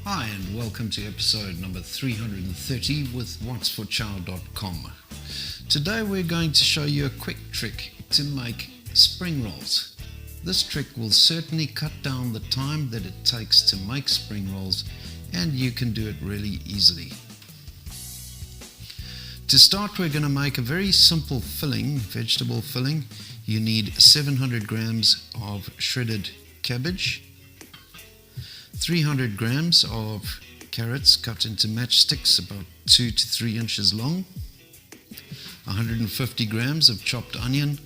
Hi and welcome to episode number 330 with whatsforchow.com. Today we're going to show you a quick trick to make spring rolls. This trick will certainly cut down the time that it takes to make spring rolls, and you can do it really easily. To start, we're going to make a very simple filling, vegetable filling. You need 700 grams of shredded cabbage, 300 grams of carrots cut into matchsticks about 2 to 3 inches long, 150 grams of chopped onion,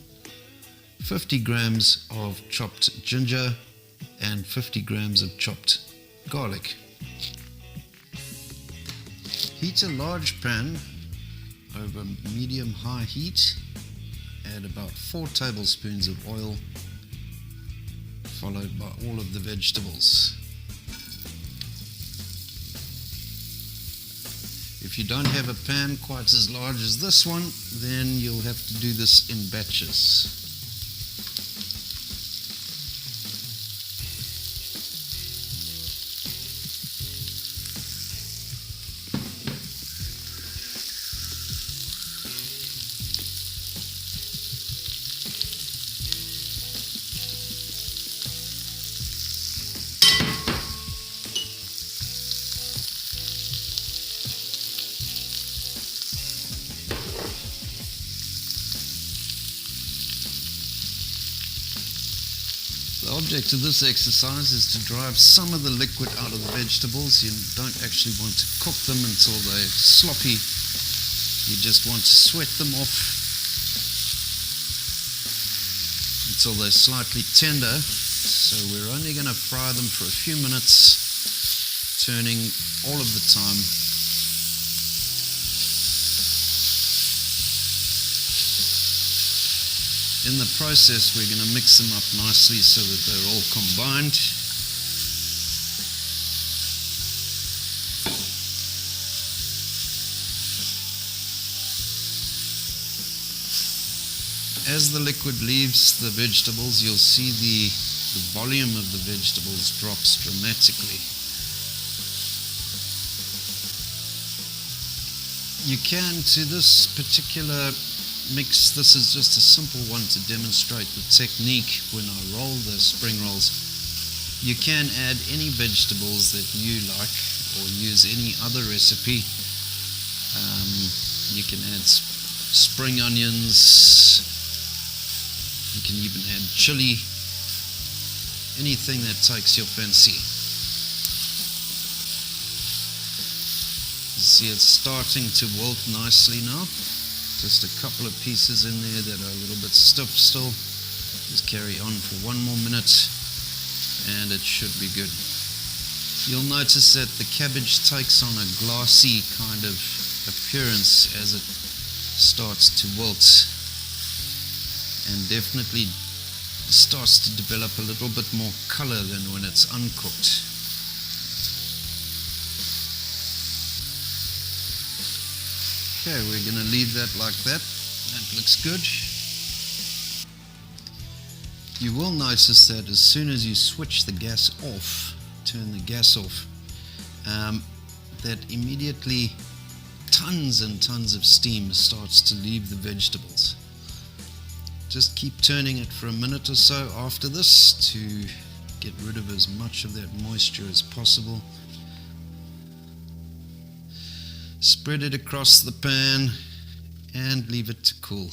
50 grams of chopped ginger, and 50 grams of chopped garlic. Heat a large pan over medium-high heat. Add about 4 tablespoons of oil, followed by all of the vegetables. If you don't have a pan quite as large as this one, then you'll have to do this in batches. The object of this exercise is to drive some of the liquid out of the vegetables. You don't actually want to cook them until they're sloppy. You just want to sweat them off until they're slightly tender. So we're only going to fry them for a few minutes, turning all of the time. In the process, we're going to mix them up nicely so that they're all combined. As the liquid leaves the vegetables, you'll see the volume of the vegetables drops dramatically. You can, to this particular mix, this is just a simple one to demonstrate the technique when I roll the spring rolls. You can add any vegetables that you like or use any other recipe. You can add spring onions, you can even add chili, anything that takes your fancy. You see it's starting to wilt nicely now. Just a couple of pieces in there that are a little bit stiff still. Just carry on for 1 more minute and it should be good. You'll notice that the cabbage takes on a glassy kind of appearance as it starts to wilt, and definitely starts to develop a little bit more color than when it's uncooked. Okay, we're going to leave that like that. That looks good. You will notice that as soon as you switch the gas off, turn the gas off, that immediately tons and tons of steam starts to leave the vegetables. Just keep turning it for a minute or so after this to get rid of as much of that moisture as possible. Spread it across the pan and leave it to cool.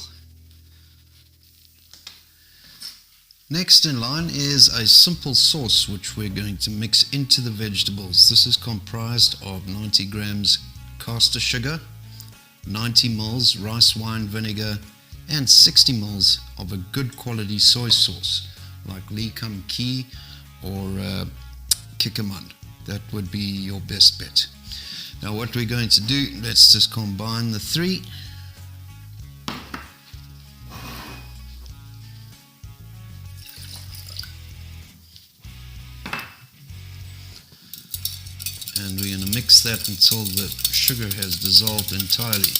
Next in line is a simple sauce which we're going to mix into the vegetables. This is comprised of 90 grams caster sugar, 90 ml rice wine vinegar, and 60 ml of a good quality soy sauce like Lee Kum Kee or Kikkoman. That would be your best bet. Now what we're going to do, let's just combine the three. And we're going to mix that until the sugar has dissolved entirely.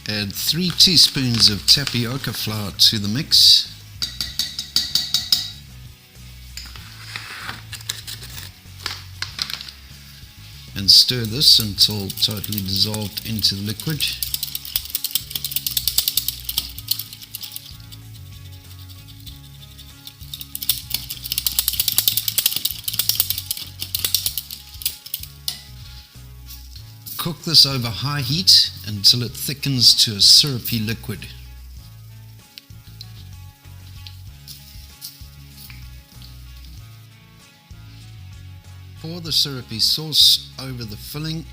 Add 3 teaspoons of tapioca flour to the mix. and stir this until totally dissolved into the liquid. Cook this over high heat until it thickens to a syrupy liquid. Pour the syrupy sauce over the filling.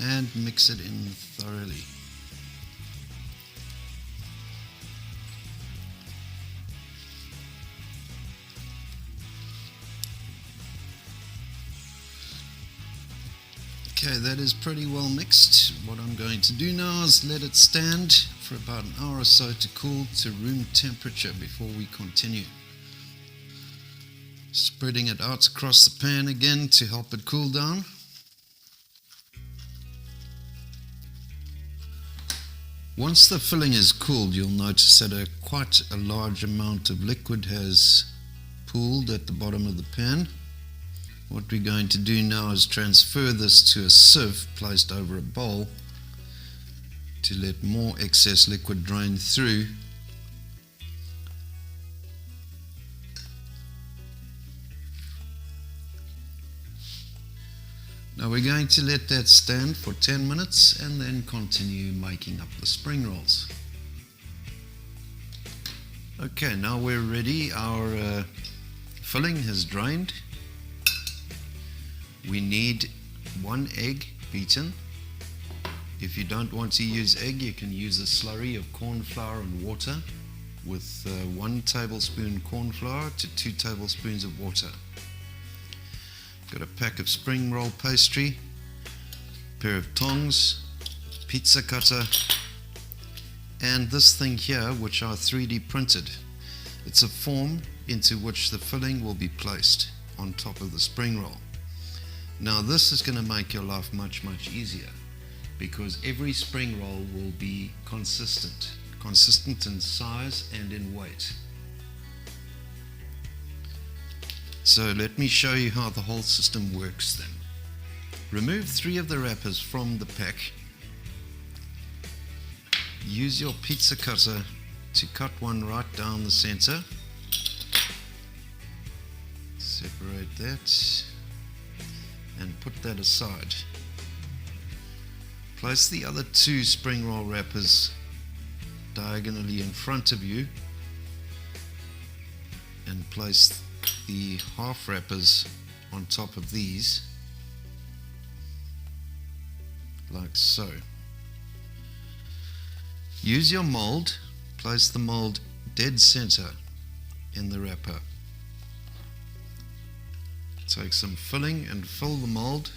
And mix it in thoroughly. Okay, that is pretty well mixed. What I'm going to do now is let it stand for about an hour or so to cool to room temperature before we continue. Spreading it out across the pan again to help it cool down. Once the filling is cooled, you'll notice that quite a large amount of liquid has pooled at the bottom of the pan. What we're going to do now is transfer this to a sieve placed over a bowl to let more excess liquid drain through. Now we're going to let that stand for 10 minutes and then continue making up the spring rolls. Okay, now we're ready. Our filling has drained. We need 1 egg beaten. If you don't want to use egg, you can use a slurry of corn flour and water with 1 tablespoon corn flour to 2 tablespoons of water. Got a pack of spring roll pastry, a pair of tongs, pizza cutter, and this thing here which I 3D printed. It's a form into which the filling will be placed on top of the spring roll. Now this is going to make your life much easier because every spring roll will be consistent in size and in weight. So let me show you how the whole system works then. Remove 3 of the wrappers from the pack. Use your pizza cutter to cut one right down the center. Separate that and put that aside. Place the other 2 spring roll wrappers diagonally in front of you and place the half wrappers on top of these like so. Use your mold, place the mold dead center in the wrapper. Take some filling and fill the mold.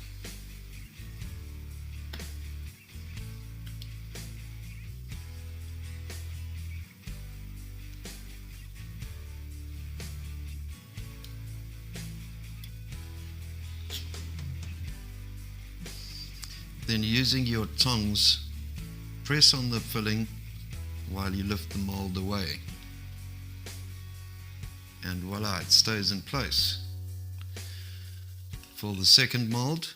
Then using your tongs, press on the filling while you lift the mold away. And voila, it stays in place. For the second mold,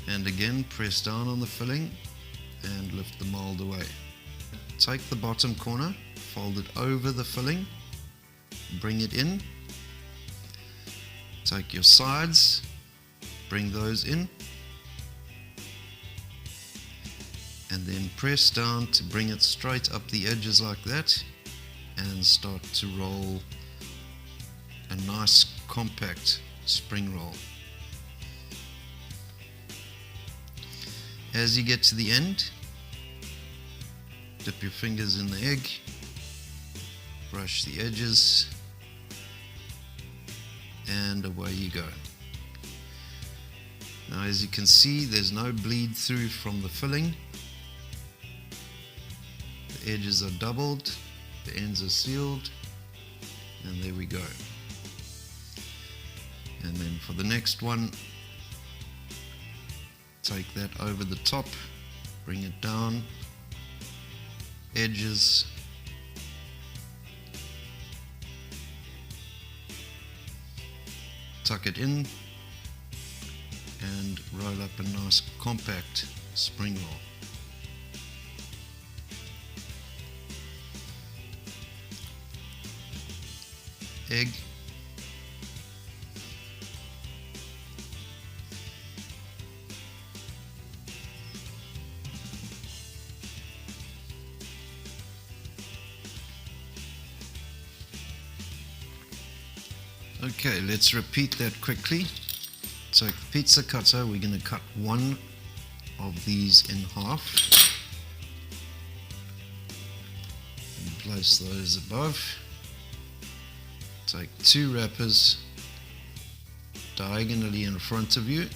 and again press down on the filling and lift the mold away. Take the bottom corner, fold it over the filling, bring it in, take your sides, bring those in, and then press down to bring it straight up the edges like that and start to roll a nice compact spring roll. As you get to the end, dip your fingers in the egg, brush the edges, and away you go. Now, as you can see, there's no bleed through from the filling. The edges are doubled, the ends are sealed, and there we go. And then for the next one, take that over the top, bring it down, edges, tuck it in, and roll up a nice compact spring roll. Egg, okay, let's repeat that quickly. So pizza cutter, we're going to cut one of these in half and place those above. Take two wrappers diagonally in front of you.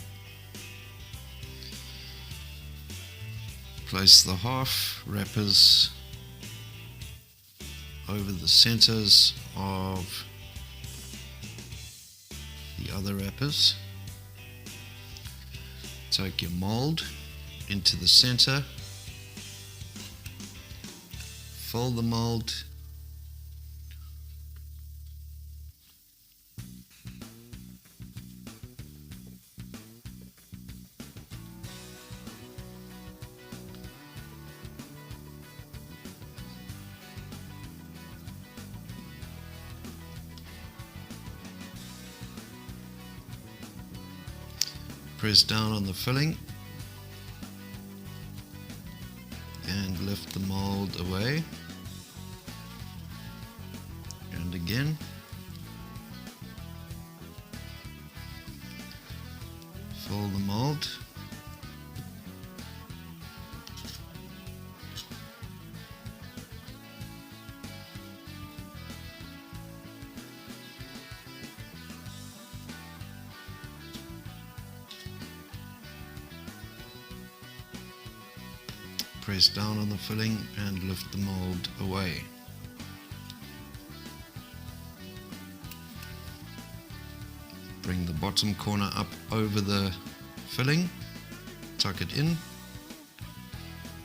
Place the half wrappers over the centers of the other wrappers. Take your mold into the center, fold the mold, press down on the filling and lift the mold away, and again fold the mold, press down on the filling and lift the mold away. Bring the bottom corner up over the filling, tuck it in,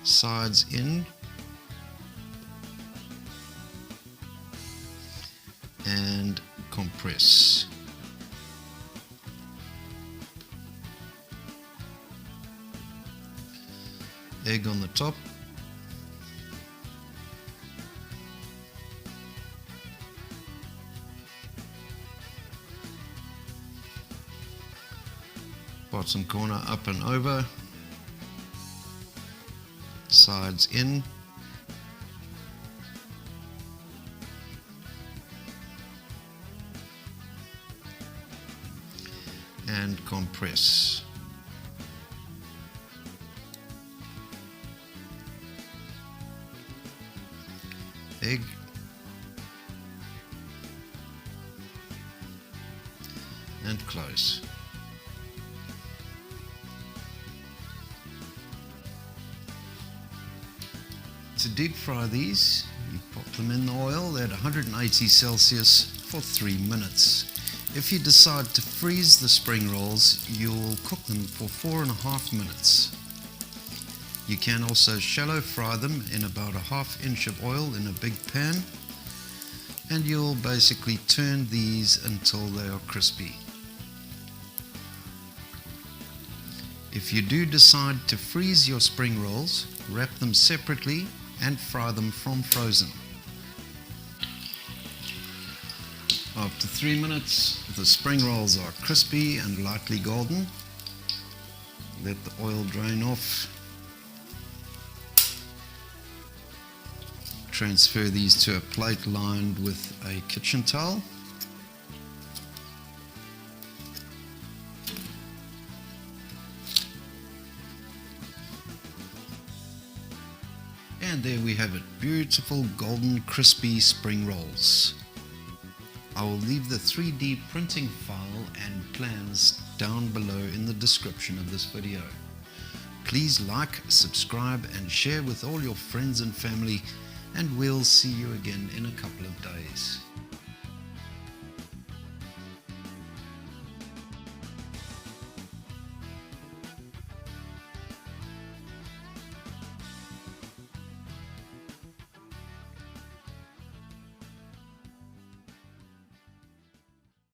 sides in, and compress. Egg on the top, bottom corner up and over, sides in, and compress. Egg, and close. To deep fry these, you pop them in the oil at 180 Celsius for 3 minutes. If you decide to freeze the spring rolls, you'll cook them for 4.5 minutes. You can also shallow fry them in about 1/2 inch of oil in a big pan, and you'll basically turn these until they are crispy. If you do decide to freeze your spring rolls, wrap them separately and fry them from frozen. After 3 minutes, the spring rolls are crispy and lightly golden. Let the oil drain off. Transfer these to a plate lined with a kitchen towel. And there we have it, beautiful golden crispy spring rolls. I will leave the 3D printing file and plans down below in the description of this video. Please like, subscribe and share with all your friends and family, and we'll see you again in a couple of days.